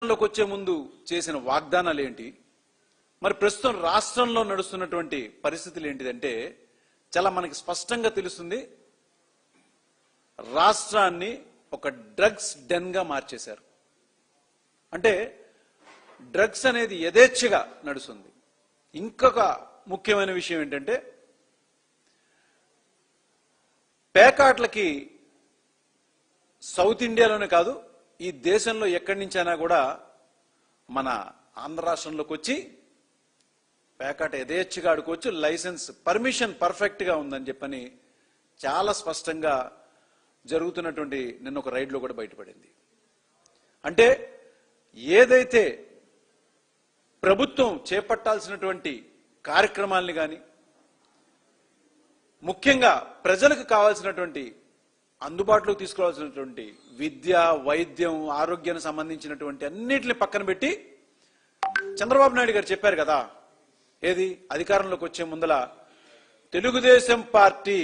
లోకి వచ్చే ముందు చేసిన వాగ్దానాలు ఏంటి, మరి ప్రస్తుతం రాష్ట్రంలో నడుస్తున్నటువంటి పరిస్థితులు ఏంటిదంటే చాలా మనకి స్పష్టంగా తెలుస్తుంది. రాష్ట్రాన్ని ఒక డ్రగ్స్ డెన్ గా మార్చేశారు. అంటే డ్రగ్స్ అనేది యథేచ్ఛగా నడుస్తుంది. ఇంకొక ముఖ్యమైన విషయం ఏంటంటే పేకాట్లకి సౌత్ ఇండియాలోనే కాదు, ఈ దేశంలో ఎక్కడి నుంచైనా కూడా మన ఆంధ్ర రాష్ట్రంలోకి వచ్చి పేకాట యథేచ్ఛగా ఆడుకోవచ్చు. లైసెన్స్ పర్మిషన్ పర్ఫెక్ట్ గా ఉందని చెప్పని చాలా స్పష్టంగా జరుగుతున్నటువంటి నిన్న ఒక రైడ్ లో కూడా బయటపడింది. అంటే ఏదైతే ప్రభుత్వం చేపట్టాల్సినటువంటి కార్యక్రమాల్ని కానీ, ముఖ్యంగా ప్రజలకు కావాల్సినటువంటి అందుబాటులోకి తీసుకోవాల్సినటువంటి విద్య, వైద్యం, ఆరోగ్యానికి సంబంధించినటువంటి అన్నిటిని పక్కన పెట్టి చంద్రబాబు నాయుడు గారు చెప్పారు కదా, ఏది అధికారంలోకి వచ్చే ముందల తెలుగుదేశం పార్టీ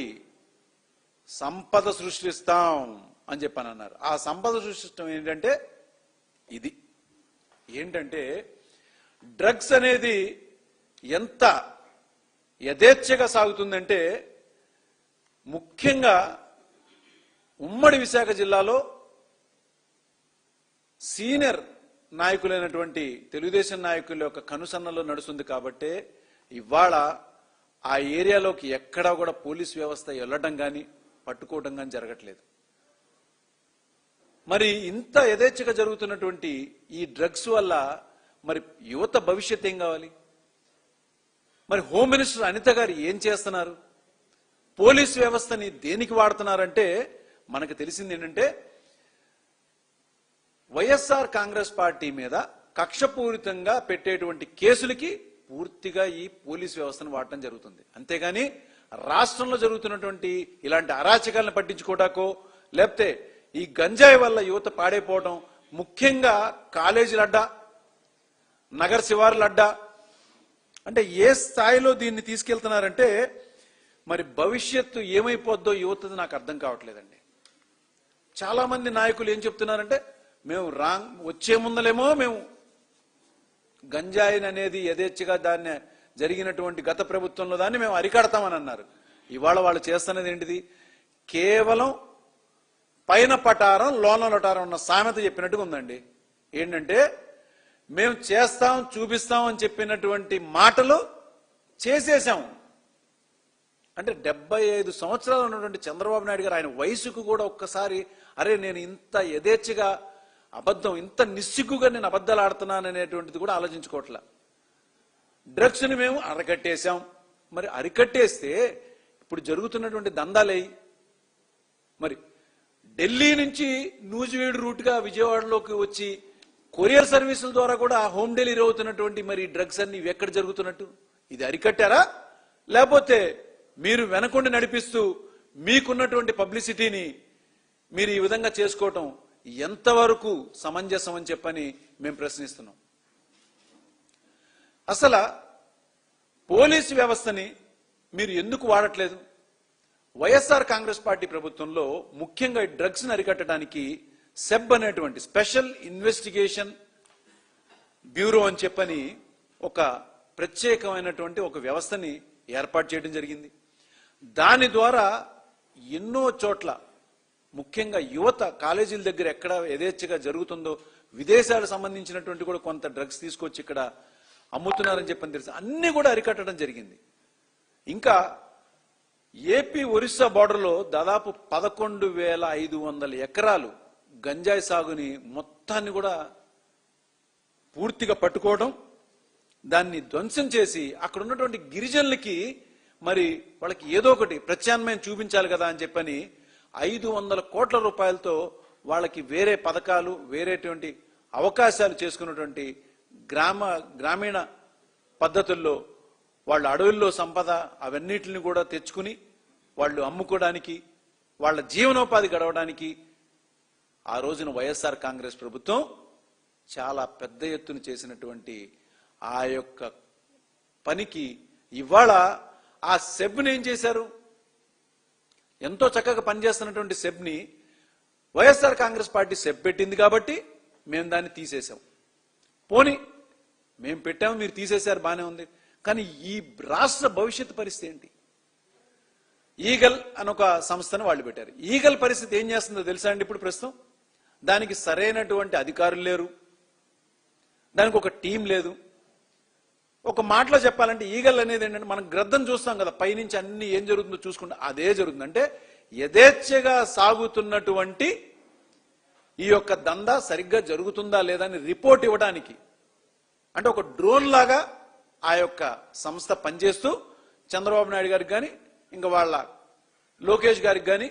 సంపద సృష్టిస్తాం అని చెప్పని అన్నారు. ఆ సంపద సృష్టించడం ఏంటంటే ఇది ఏంటంటే డ్రగ్స్ అనేది ఎంత యథేచ్ఛగా సాగుతుందంటే, ముఖ్యంగా ఉమ్మడి విశాఖ జిల్లాలో సీనియర్ నాయకులైనటువంటి తెలుగుదేశం నాయకుల యొక్క కనుసన్నలో నడుస్తుంది. కాబట్టే ఇవాళ ఆ ఏరియాలోకి ఎక్కడా కూడా పోలీస్ వ్యవస్థ వెళ్ళడం కానీ పట్టుకోవడం కానీ జరగట్లేదు. మరి ఇంత యథేచ్ఛగా జరుగుతున్నటువంటి ఈ డ్రగ్స్ వల్ల మరి యువత భవిష్యత్ ఏం కావాలి? మరి హోమ్ మినిస్టర్ అనిత గారు ఏం చేస్తున్నారు? పోలీస్ వ్యవస్థని దేనికి వాడుతున్నారంటే మనకు తెలిసింది ఏంటంటే వైఎస్ఆర్ కాంగ్రెస్ పార్టీ మీద కక్షపూరితంగా పెట్టేటువంటి కేసులకి పూర్తిగా ఈ పోలీస్ వ్యవస్థను వాడటం జరుగుతుంది. అంతేగాని రాష్ట్రంలో జరుగుతున్నటువంటి ఇలాంటి అరాచకాలను పట్టించుకోవడాకో, లేకపోతే ఈ గంజాయి వల్ల యువత పాడైపోవడం, ముఖ్యంగా కాలేజీల అడ్డా, నగర శివారుల అడ్డా, అంటే ఏ స్థాయిలో దీన్ని తీసుకెళ్తున్నారంటే మరి భవిష్యత్తు ఏమైపోద్దో యువతది నాకు అర్థం కావట్లేదండి. చాలా మంది నాయకులు ఏం చెప్తున్నారంటే మేము వచ్చే ముందలేమో మేము గంజాయిని అనేది యథేచ్ఛగా దాన్ని జరిగినటువంటి గత ప్రభుత్వంలో దాన్ని మేము అరికడతామని అన్నారు. ఇవాళ వాళ్ళు చేస్తున్నది ఏంటిది? కేవలం పైన పటారం లోన లొటారం ఉన్న సామెత చెప్పినట్టుగా ఉందండి. ఏంటంటే మేము చేస్తాం, చూపిస్తాం అని చెప్పినటువంటి మాటలు చేసేసాం. అంటే 75 సంవత్సరాలు ఉన్నటువంటి చంద్రబాబు నాయుడు గారు ఆయన వయసుకు కూడా ఒక్కసారి అరే నేను ఇంత యథేచ్ఛగా అబద్ధం, ఇంత నిస్సిగ్గుగా నేను అబద్ధాలు ఆడుతున్నాను అనేటువంటిది కూడా ఆలోచించుకోవట్లా. డ్రగ్స్ని మేము అరకట్టేశాం. మరి అరికట్టేస్తే ఇప్పుడు జరుగుతున్నటువంటి దందాలే, మరి ఢిల్లీ నుంచి నూజివీడు రూట్గా విజయవాడలోకి వచ్చి కొరియర్ సర్వీసుల ద్వారా కూడా హోమ్ డెలివరీ అవుతున్నటువంటి మరి డ్రగ్స్ అన్ని ఎక్కడ జరుగుతున్నట్టు? ఇది అరికట్టారా? లేకపోతే మీరు వెనకుండి నడిపిస్తూ మీకున్నటువంటి పబ్లిసిటీని మీరు ఈ విధంగా చేసుకోవటం ఎంతవరకు సమంజసం అని చెప్పని మేము ప్రశ్నిస్తున్నాం. అసలు పోలీసు వ్యవస్థని మీరు ఎందుకు వాడట్లేదు? వైఎస్ఆర్ కాంగ్రెస్ పార్టీ ప్రభుత్వంలో ముఖ్యంగా డ్రగ్స్ ని అరికట్టడానికి సెబ్ అనేటువంటి స్పెషల్ ఇన్వెస్టిగేషన్ బ్యూరో అని చెప్పని ఒక ప్రత్యేకమైనటువంటి ఒక వ్యవస్థని ఏర్పాటు చేయడం జరిగింది. దాని ద్వారా ఎన్నో చోట్ల ముఖ్యంగా యువత కాలేజీల దగ్గర ఎక్కడ యథేచ్ఛగా జరుగుతుందో, విదేశాలకు సంబంధించినటువంటి కూడా కొంత డ్రగ్స్ తీసుకొచ్చి ఇక్కడ అమ్ముతున్నారని చెప్పని తెలుసు, అన్ని కూడా అరికట్టడం జరిగింది. ఇంకా ఏపీ ఒరిస్సా బార్డర్లో దాదాపు 11,500 ఎకరాలు గంజాయి సాగుని మొత్తాన్ని కూడా పూర్తిగా పట్టుకోవడం, దాన్ని ధ్వంసం చేసి అక్కడ ఉన్నటువంటి గిరిజనులకి మరి వాళ్ళకి ఏదో ఒకటి ప్రత్యామ్నాయం చూపించాలి కదా అని చెప్పని 500 కోట్ల రూపాయలతో వాళ్ళకి వేరే పథకాలు, వేరేటువంటి అవకాశాలు చేసుకున్నటువంటి గ్రామీణ పద్ధతుల్లో వాళ్ళ అడవుల్లో సంపద అవన్నిటిని కూడా తెచ్చుకుని వాళ్ళు అమ్ముకోవడానికి, వాళ్ళ జీవనోపాధి గడవడానికి ఆ రోజున వైఎస్ఆర్ కాంగ్రెస్ ప్రభుత్వం చాలా పెద్ద ఎత్తున చేసినటువంటి ఆ యొక్క పనికి ఇవాళ ఆ సెబ్ని ఏం చేశారు? ఎంతో చక్కగా పనిచేస్తున్నటువంటి సెబ్ని వైఎస్ఆర్ కాంగ్రెస్ పార్టీ సెబ్ పెట్టింది కాబట్టి మేము దాన్ని తీసేసాం. పోనీ మేము పెట్టాము, మీరు తీసేశారు, బానే ఉంది. కానీ ఈ రాష్ట్ర భవిష్యత్తు పరిస్థితి ఏంటి? ఈగల్ అని ఒక సంస్థను వాళ్ళు పెట్టారు. ఈగల్ పరిస్థితి ఏం చేస్తుందో తెలుసా అండి? ఇప్పుడు ప్రస్తుతం దానికి సరైనటువంటి అధికారులు లేరు, దానికి ఒక టీం లేదు. ఒక మాటలో చెప్పాలంటే ఈగల్ అనేది ఏంటంటే, మనం గ్రద్దను చూస్తాం కదా, పైనుంచి అన్ని ఏం జరుగుతుందో చూసుకుంటే అదే జరుగుతుంది. అంటే యథేచ్ఛగా సాగుతున్నటువంటి ఈ యొక్క దందా సరిగ్గా జరుగుతుందా లేదా అని రిపోర్ట్ ఇవ్వడానికి, అంటే ఒక డ్రోన్ లాగా ఆ యొక్క సంస్థ పనిచేస్తూ చంద్రబాబు నాయుడు గారికి కానీ, ఇంకా వాళ్ళ లోకేష్ గారికి కానీ,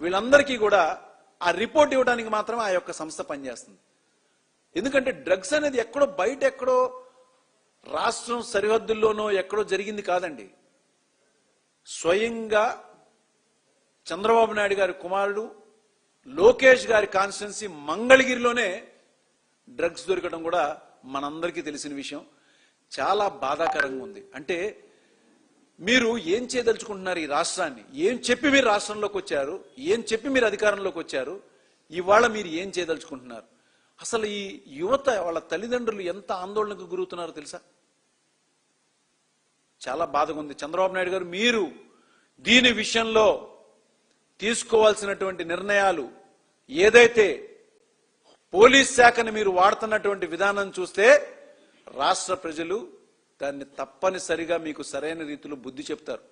వీళ్ళందరికీ కూడా ఆ రిపోర్ట్ ఇవ్వడానికి మాత్రం ఆ యొక్క సంస్థ పనిచేస్తుంది. ఎందుకంటే డ్రగ్స్ అనేది ఎక్కడో బయట ఎక్కడో రాష్ట్రం సరిహద్దుల్లోనో ఎక్కడో జరిగింది కాదండి. స్వయంగా చంద్రబాబు నాయుడు గారి కుమారుడు లోకేష్ గారి కాన్స్టిట్యున్సీ మంగళగిరిలోనే డ్రగ్స్ దొరకడం కూడా మనందరికీ తెలిసిన విషయం. చాలా బాధాకరంగా ఉంది. అంటే మీరు ఏం చేయదలుచుకుంటున్నారు ఈ రాష్ట్రాన్ని? ఏం చెప్పి మీరు రాష్ట్రంలోకి వచ్చారు? ఏం చెప్పి మీరు అధికారంలోకి వచ్చారు? ఇవాళ మీరు ఏం చేయదలుచుకుంటున్నారు? అసలు ఈ యువత వాళ్ళ తల్లిదండ్రులు ఎంత ఆందోళనకు గురవుతున్నారో తెలుసా? చాలా బాధగా ఉంది. చంద్రబాబు నాయుడు గారు, మీరు దీని విషయంలో తీసుకోవాల్సినటువంటి నిర్ణయాలు ఏదైతే పోలీస్ శాఖను మీరు వాడుతున్నటువంటి విధానం చూస్తే రాష్ట్ర ప్రజలు దాన్ని తప్పనిసరిగా మీకు సరైన రీతిలో బుద్ధి చెప్తారు.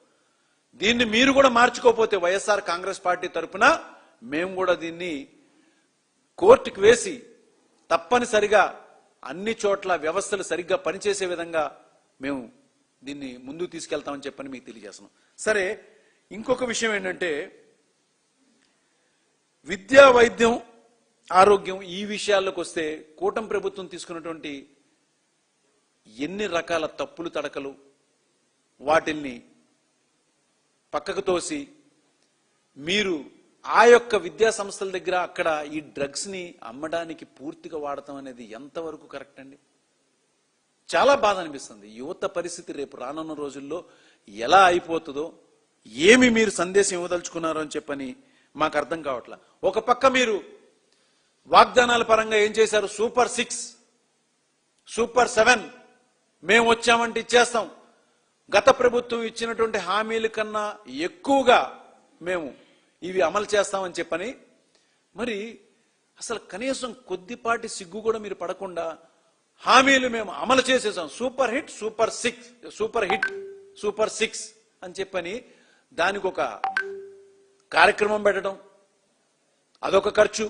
దీన్ని మీరు కూడా మార్చుకోకపోతే వైఎస్ఆర్ కాంగ్రెస్ పార్టీ తరఫున మేము కూడా దీన్ని కోర్టుకు వేసి తప్పనిసరిగా అన్ని చోట్ల వ్యవస్థలు సరిగ్గా పనిచేసే విధంగా మేము దీన్ని ముందుకు తీసుకెళ్తామని చెప్పని మీకు తెలియజేస్తున్నాం. సరే, ఇంకొక విషయం ఏంటంటే, విద్యా, వైద్యం, ఆరోగ్యం ఈ విషయాల్లోకి వస్తే కూటమి ప్రభుత్వం తీసుకున్నటువంటి ఎన్ని రకాల తప్పులు తడకలు, వాటిల్ని పక్కకు తోసి మీరు ఆ యొక్క విద్యా సంస్థల దగ్గర అక్కడ ఈ డ్రగ్స్ ని అమ్మడానికి పూర్తిగా వాడటం అనేది ఎంతవరకు కరెక్ట్ అండి? చాలా బాధ అనిపిస్తుంది. యువత పరిస్థితి రేపు రానున్న రోజుల్లో ఎలా అయిపోతుందో, ఏమి మీరు సందేశం ఇవ్వదలుచుకున్నారో అని చెప్పని మాకు అర్థం కావట్లా. ఒక పక్క మీరు వాగ్దానాల పరంగా ఏం చేశారు? సూపర్ 6, సూపర్ 7 మేము వచ్చామంటే ఇచ్చేస్తాం, గత ప్రభుత్వం ఇచ్చినటువంటి హామీల కన్నా ఎక్కువగా మేము ఇవి అమలు చేస్తామని చెప్పని, మరి అసలు కనీసం కొద్దిపాటి సిగ్గు కూడా మీరు పడకుండా హామీలు మేము అమలు చేసేసాం, super hit, super 6, super hit, super 6 అని చెప్పని దానికి ఒక కార్యక్రమం పెట్టడం, అదొక ఖర్చు.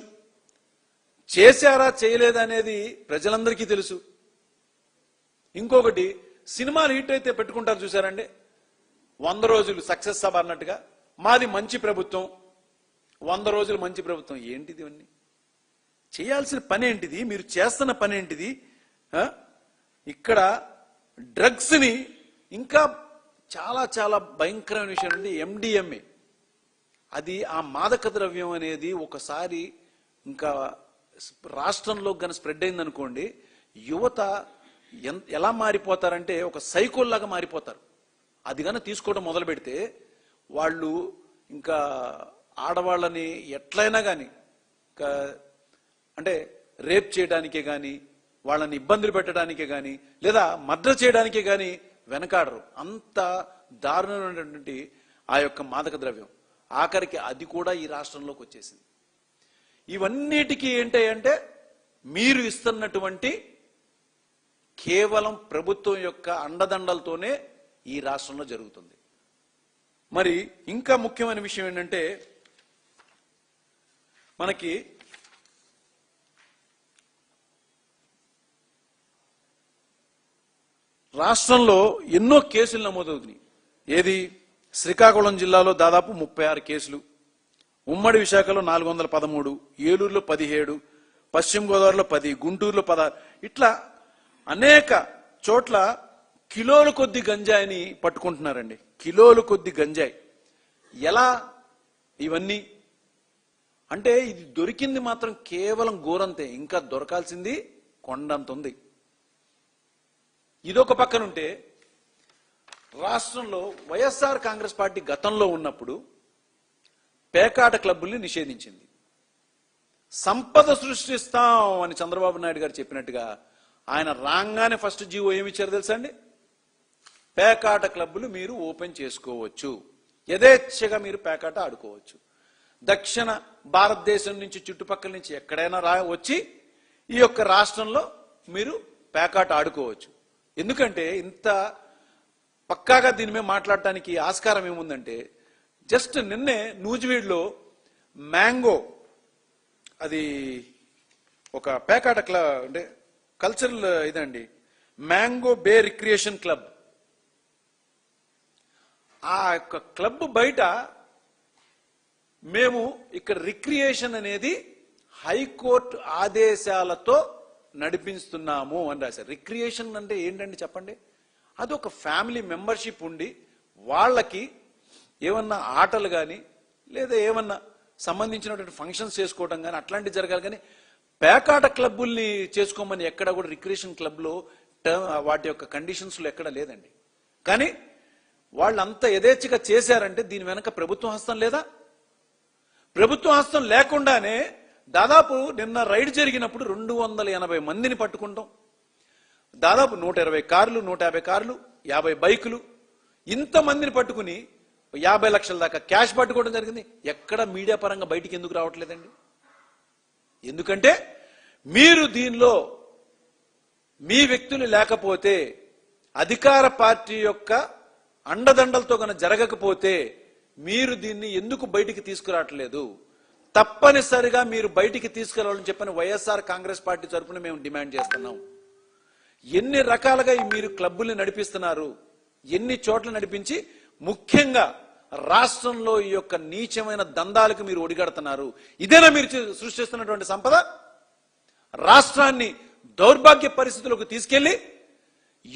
చేశారా చేయలేదా అనేది ప్రజలందరికీ తెలుసు. ఇంకొకటి, సినిమాలు హిట్ అయితే పెట్టుకుంటారు చూసారండి, 100 రోజులు సక్సెస్ సభ అన్నట్టుగా మాది మంచి ప్రభుత్వం, 100 రోజులు మంచి ప్రభుత్వం. ఏంటిది? ఇవన్నీ చేయాల్సిన పని ఏంటిది? మీరు చేస్తున్న పని ఏంటిది? ఇక్కడ డ్రగ్స్ ని ఇంకా చాలా చాలా భయంకరమైన విషయం అండి, MDMA. అది ఆ మాదక ద్రవ్యం అనేది ఒకసారి ఇంకా రాష్ట్రంలో గన స్ప్రెడ్ అయిందనుకోండి, యువత ఎలా మారిపోతారంటే ఒక సైకోల్లాగా మారిపోతారు. అది కన్నా తీసుకోవడం మొదలు పెడితే వాళ్ళు ఇంకా ఆడవాళ్ళని ఎట్లయినా కానీ అంటే రేప్ చేయడానికే కానీ, వాళ్ళని ఇబ్బందులు పెట్టడానికే కానీ, లేదా మర్డర్ చేయడానికే కానీ వెనకాడరు. అంత దారుణమైనటువంటి ఆ యొక్క మాదక ద్రవ్యం ఆఖరికి అది కూడా ఈ రాష్ట్రంలోకి వచ్చేసింది. ఇవన్నిటికీ ఏంటంటే మీరు ఇస్తున్నటువంటి కేవలం ప్రభుత్వం యొక్క అండదండలతోనే ఈ రాష్ట్రంలో జరుగుతుంది. మరి ఇంకా ముఖ్యమైన విషయం ఏంటంటే, మనకి రాష్ట్రంలో ఎన్నో కేసులు నమోదవుతున్నాయి. ఏది? శ్రీకాకుళం జిల్లాలో దాదాపు 36 కేసులు, ఉమ్మడి విశాఖలో 413, ఏలూరులో 17, పశ్చిమ గోదావరిలో 10, గుంటూరులో 16, ఇట్లా అనేక చోట్ల కిలోల కొద్ది గంజాయిని పట్టుకుంటున్నారండి. కిలోల కొద్ది గంజాయి. ఎలా ఇవన్నీ అంటే, ఇది దొరికింది మాత్రం కేవలం గోరంతే, ఇంకా దొరకాల్సింది కొండంత ఉంది. ఇదొక పక్కనుంటే, రాష్ట్రంలో వైఎస్ఆర్ కాంగ్రెస్ పార్టీ గతంలో ఉన్నప్పుడు పేకాట క్లబ్బుల్ని నిషేధించింది. సంపద సృష్టిస్తాం అని చంద్రబాబు నాయుడు గారు చెప్పినట్టుగా ఆయన రాగానే ఫస్ట్ జీవో ఏమి ఇచ్చారు తెలుసా అండి? పేకాట క్లబ్బులు మీరు ఓపెన్ చేసుకోవచ్చు, యథేచ్ఛగా మీరు పేకాట ఆడుకోవచ్చు. దక్షిణ భారతదేశం నుంచి చుట్టుపక్కల నుంచి ఎక్కడైనా వచ్చి ఈ యొక్క రాష్ట్రంలో మీరు పేకాట ఆడుకోవచ్చు. ఎందుకంటే ఇంత పక్కాగా దీని మీద మాట్లాడటానికి ఆస్కారం ఏముందంటే, జస్ట్ నిన్నే నూజివీడులో మ్యాంగో, అది ఒక పేకాట అంటే కల్చరల్ ఇదండి, మ్యాంగో బే రిక్రియేషన్ క్లబ్. ఆ యొక్క క్లబ్ బయట మేము ఇక్కడ రిక్రియేషన్ అనేది హైకోర్టు ఆదేశాలతో నడిపిస్తున్నాము అని రాశారు. రిక్రియేషన్ అంటే ఏంటండి చెప్పండి? అదొక ఫ్యామిలీ మెంబర్షిప్ ఉండి వాళ్ళకి ఏమన్నా ఆటలు కానీ లేదా ఏమన్నా సంబంధించినటువంటి ఫంక్షన్స్ చేసుకోవడం కానీ అట్లాంటివి జరగాలి. కానీ పేకాట క్లబ్బుల్ని చేసుకోమని ఎక్కడ కూడా రిక్రియేషన్ క్లబ్లో వాటి యొక్క కండిషన్స్లో ఎక్కడ లేదండి. కానీ వాళ్ళంతా యథేచ్ఛగా చేశారంటే దీని వెనక ప్రభుత్వ హస్తం లేదా? ప్రభుత్వ హస్తం లేకుండానే దాదాపు నిన్న రైడ్ జరిగినప్పుడు 280 మందిని పట్టుకుంటాం. దాదాపు 120 కార్లు, 150 కార్లు, 50 బైకులు, ఇంతమందిని పట్టుకుని 50 లక్షల దాకా క్యాష్ పట్టుకోవడం జరిగింది. ఎక్కడ మీడియా పరంగా బయటికి ఎందుకు రావట్లేదండి? ఎందుకంటే మీరు దీనిలో మీ వ్యక్తులు లేకపోతే, అధికార పార్టీ యొక్క అండదండలతో కనుక జరగకపోతే మీరు దీన్ని ఎందుకు బయటికి తీసుకురావట్లేదు? తప్పనిసరిగా మీరు బయటికి తీసుకురావాలని చెప్పని వైఎస్ఆర్ కాంగ్రెస్ పార్టీ తరఫున మేము డిమాండ్ చేస్తున్నాం. ఎన్ని రకాలుగా మీరు క్లబ్బుల్ని నడిపిస్తున్నారు, ఎన్ని చోట్ల నడిపించి ముఖ్యంగా రాష్ట్రంలో ఈ యొక్క నీచమైన దందాలకు మీరు ఒడిగడుతున్నారు. ఇదేనా మీరు సృష్టిస్తున్నటువంటి సంపద? రాష్ట్రాన్ని దౌర్భాగ్య పరిస్థితులకు తీసుకెళ్లి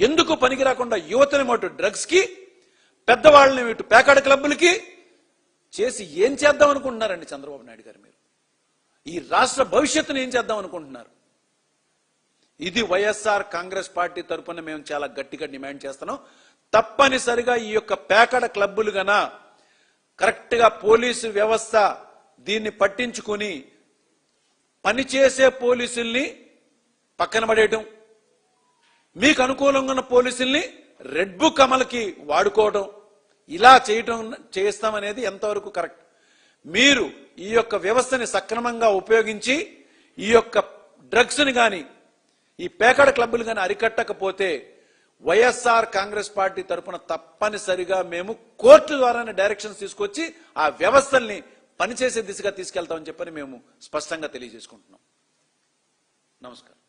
ఎందుకు పనికి రాకుండా యువతని మటు డ్రగ్స్ కి, పెద్దవాళ్ళని ఇటు పేకాట క్లబ్బులకి చేసి ఏం చేద్దాం అనుకుంటున్నారండి చంద్రబాబు నాయుడు గారు? మీరు ఈ రాష్ట్ర భవిష్యత్తును ఏం చేద్దాం అనుకుంటున్నారు? ఇది వైఎస్ఆర్ కాంగ్రెస్ పార్టీ తరఫున మేము చాలా గట్టిగా డిమాండ్ చేస్తున్నాం. తప్పనిసరిగా ఈ యొక్క పేకాట క్లబ్బులు గన కరెక్ట్ గా పోలీసు వ్యవస్థ దీన్ని పట్టించుకుని పనిచేసే పోలీసుల్ని పక్కన పడేయటం, మీకు అనుకూలంగా ఉన్న పోలీసుల్ని రెడ్ బుక్ అమలుకి వాడుకోవడం, ఇలా చేస్తామనేది ఎంతవరకు కరెక్ట్? మీరు ఈ యొక్క వ్యవస్థని సక్రమంగా ఉపయోగించి ఈ యొక్క డ్రగ్స్ ని గాని ఈ పేకాట క్లబ్బులు గాని అరికట్టకపోతే వైఎస్ఆర్ కాంగ్రెస్ పార్టీ తరఫున తప్పనిసరిగా మేము కోర్టు ద్వారానే డైరెక్షన్స్ తీసుకొచ్చి ఆ వ్యవస్థల్ని పనిచేసే దిశగా తీసుకెళ్తామని చెప్పని మేము స్పష్టంగా తెలియజేసుకుంటున్నాం. నమస్కారం.